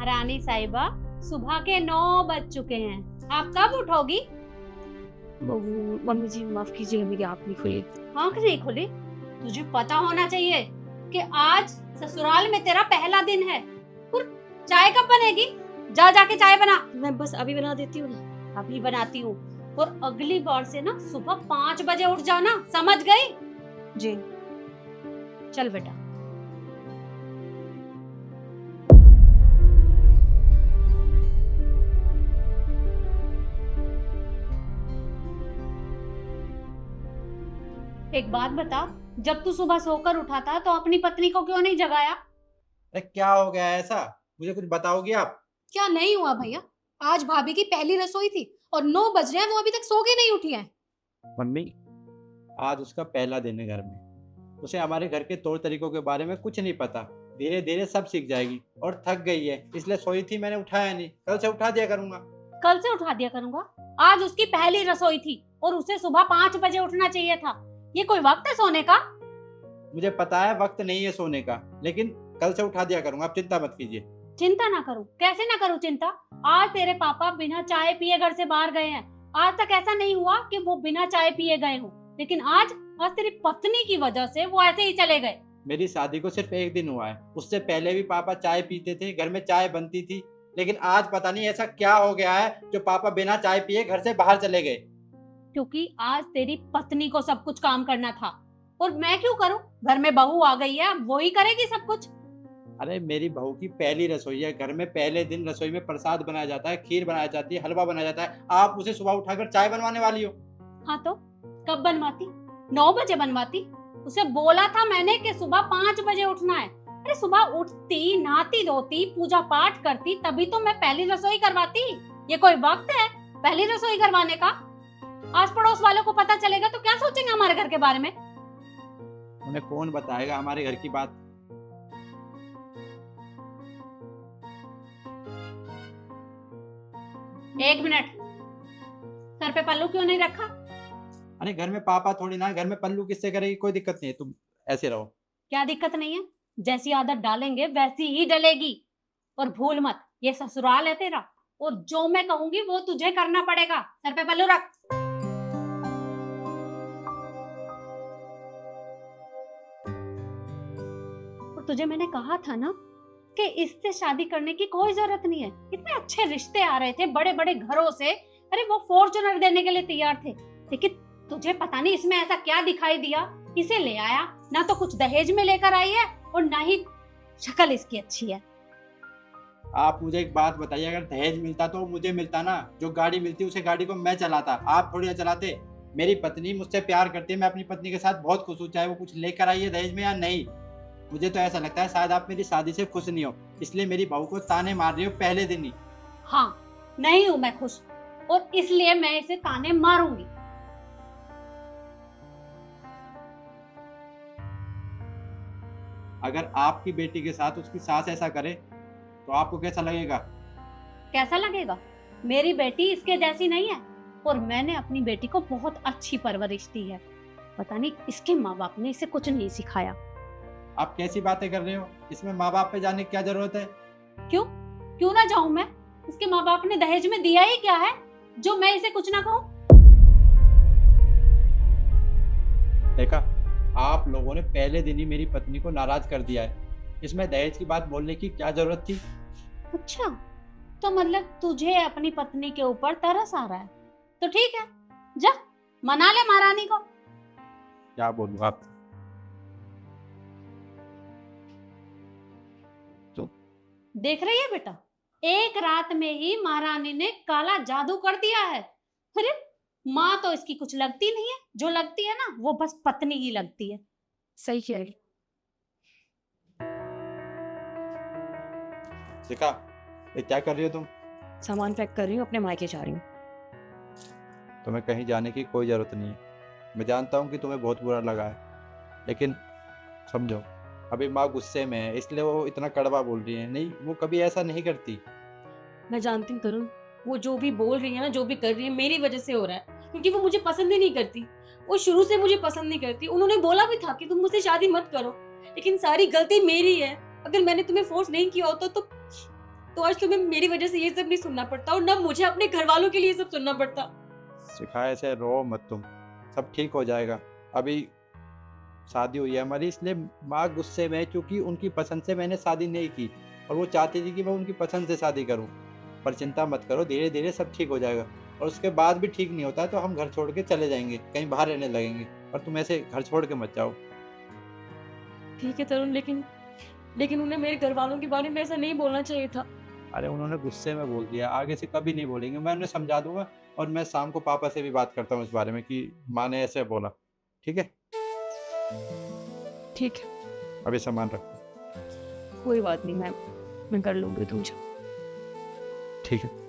महारानी साहिबा, सुबह के 9 बज चुके हैं, आप कब उठोगी? मम्मी जी माफ कीजिएगा, मेरी आँख नहीं खुली। आँख नहीं खुली? तुझे पता होना चाहिए कि आज ससुराल में तेरा पहला दिन है। और चाय कब बनेगी? जा जाके चाय बना। मैं बस अभी बना देती हूँ ना। अभी बनाती हूँ। और अगली बार से ना सुबह 5 बजे उठ जाना, समझ गई? जी। चल बेटा। एक बात बता, जब तू सुबह सोकर उठा था तो अपनी पत्नी को क्यों नहीं जगाया? अरे क्या हो गया ऐसा, मुझे कुछ बताओगी आप? क्या नहीं हुआ भैया? आज भाभी की पहली रसोई थी और 9 बज रहे हैं, वो अभी तक सो के नहीं उठी है। मम्मी, आज उसका पहला दिन है घर में। उसे हमारे घर के तौर तरीकों के बारे में कुछ नहीं पता। धीरे धीरे सब सीख जाएगी। और थक गई है, इसलिए सोई थी, मैंने उठाया नहीं। कल से उठा दिया करूंगा। कल से उठा दिया करूंगा? आज उसकी पहली रसोई थी और उसे सुबह 5 बजे उठना चाहिए था। ये कोई वक्त है सोने का? मुझे पता है वक्त नहीं है सोने का, लेकिन कल से उठा दिया करूंगा, आप चिंता मत कीजिए। चिंता ना करूं? कैसे ना करूं चिंता? आज तेरे पापा बिना चाय पिए घर से बाहर गए हैं। आज तक ऐसा नहीं हुआ कि वो बिना चाय पिए गए हो, लेकिन आज तेरी पत्नी की वजह से वो ऐसे ही चले गए। मेरी शादी को सिर्फ 1 दिन हुआ है, उससे पहले भी पापा चाय पीते थे, घर में चाय बनती थी। लेकिन आज पता नहीं ऐसा क्या हो गया है जो पापा बिना चाय पिए घर से बाहर चले गए। क्योंकि आज तेरी पत्नी को सब कुछ काम करना था और मैं क्यों करूं? घर में बहू आ गई है, अब वो ही करेगी सब कुछ। अरे मेरी बहू की पहली रसोई है, घर में पहले दिन रसोई में प्रसाद बनाया जाता है, खीर बनाई जाती है, हलवा बनाया जाता है। आप उसे सुबह उठाकर चाय बनवाने वाली हो? हाँ तो कब बनवाती? 9 बजे बनवाती। उसे बोला था मैंने कि सुबह 5 बजे उठना है। अरे सुबह उठती, नहाती धोती, पूजा पाठ करती, तभी तो मैं पहली रसोई करवाती। ये कोई वक्त है पहली रसोई करवाने का? आस पड़ोस वालों को पता चलेगा तो क्या सोचेंगे हमारे घर के बारे में? उन्हें कौन बताएगा हमारे घर की बात? एक मिनट, सर पे पल्लू क्यों नहीं रखा? अरे घर में पापा थोड़ी ना है, घर में पल्लू किससे करेगी? कोई दिक्कत नहीं है, तुम ऐसे रहो। क्या दिक्कत नहीं है? जैसी आदत डालेंगे वैसी ही डलेगी। और भूल मत, ये ससुराल है तेरा और जो मैं कहूंगी वो तुझे करना पड़ेगा। सर पे पल्लू रख। और तुझे मैंने कहा था ना कि इससे शादी करने की कोई जरूरत नहीं है। इतने अच्छे रिश्ते आ रहे थे बड़े बड़े घरों से। अरे वो फॉर्च्यूनर देने के लिए तैयार थे, लेकिन तुझे पता नहीं इसमें ऐसा क्या दिखाई दिया, इसे ले आया। ना तो कुछ दहेज में लेकर आई है और ना ही शक्ल इसकी अच्छी है। आप मुझे एक बात बताइए, अगर दहेज मिलता तो मुझे मिलता ना। जो गाड़ी मिलती उसे गाड़ी को मैं चलाता, आप थोड़ी ना चलाते। मेरी पत्नी मुझसे प्यार करती है, मैं अपनी पत्नी के साथ बहुत खुश हूँ, चाहे वो कुछ लेकर आई है दहेज में या नहीं। मुझे तो ऐसा लगता है शायद आप मेरी शादी से खुश नहीं हो, इसलिए मेरी बहू को ताने मार रही हो पहले दिन ही। हाँ, नहीं हूं मैं खुश और इसलिए मैं इसे ताने मारूंगी। अगर आपकी बेटी के साथ उसकी सास ऐसा करे तो आपको कैसा लगेगा? कैसा लगेगा? मेरी बेटी इसके जैसी नहीं है और मैंने अपनी बेटी को बहुत अच्छी परवरिश दी है। पता नहीं इसके माँ बाप ने इसे कुछ नहीं सिखाया। आप कैसी बातें कर रहे हो? इसमें माँ बाप पे जाने की क्या जरूरत है? क्यों क्यों ना जाऊं मैं? इसके माँ बाप ने दहेज में दिया ही क्या है जो मैं इसे कुछ ना कहूं? देखा, आप लोगों ने पहले दिन ही मेरी पत्नी को नाराज कर दिया है। इसमें दहेज की बात बोलने की क्या जरूरत थी? अच्छा, तो मतलब तुझे अपनी पत्नी के ऊपर तरस आ रहा है? तो ठीक है, जा मना ले महारानी को। क्या बोलूं आप? तो देख रही है बेटा, एक रात में ही महारानी ने काला जादू कर दिया है। अरे माँ तो इसकी कुछ लगती नहीं है, जो लगती है ना वो बस पत्नी ही लगती है। सही कह रही। शिखा, ये क्या कर रही हो तुम? सामान पैक कर रही हूँ, अपने मायके जा रही हूँ। तुम्हें कहीं जाने की कोई ज़रूरत नहीं है। मैं जानता हूँ कि तुम्हें बहुत बुरा लगा है, लेकिन समझो अभी माँ गुस्से में है, इसलिए वो इतना कड़वा बोल रही है। नहीं, वो कभी ऐसा नहीं करती। मैं जानती हूँ तरुण, वो जो भी बोल रही है ना, जो भी कर रही है, मेरी वजह से हो रहा है, क्योंकि वो मुझे पसंद ही नहीं करती। वो शुरू से मुझे पसंद नहीं करती। उन्होंने बोला भी था कि तुम मुझसे शादी मत करो, लेकिन सारी गलती मेरी है। अगर मैंने तुम्हें फोर्स नहीं किया होता तो तो आज तुम्हें मेरी वजह से ये सब नहीं सुनना पड़ता और ना मुझे अपने घर वालों के लिए ये सब सुनना पड़ता। सिखाए से रो मत तुम, सब ठीक हो जाएगा। अभी शादी हुई है हमारी, इसलिए माँ गुस्से में है क्योंकि उनकी पसंद से मैंने शादी नहीं की और वो चाहती थी कि मैं उनकी पसंद से शादी करूं। पर चिंता मत करो, धीरे धीरे सब ठीक हो जाएगा। और उसके बाद भी ठीक नहीं होता तो हम घर छोड़ के चले जाएंगे, कहीं बाहर रहने लगेंगे। और तुम ऐसे घर छोड़ के मत जाओ। ठीक है तरुण, लेकिन उन्हें मेरे घर वालों के बारे में ऐसा नहीं बोलना चाहिए था। अरे उन्होंने गुस्से में बोल दिया, आगे से कभी नहीं बोलेंगे। मैं उन्हें समझा दूंगा और मैं शाम को पापा से भी बात करता हूँ इस बारे में कि माँ ने ऐसे बोला। ठीक है, ठीक है, अभी सामान रखो। कोई बात नहीं, मैं कर लूंगी, तुम जाओ। ठीक है।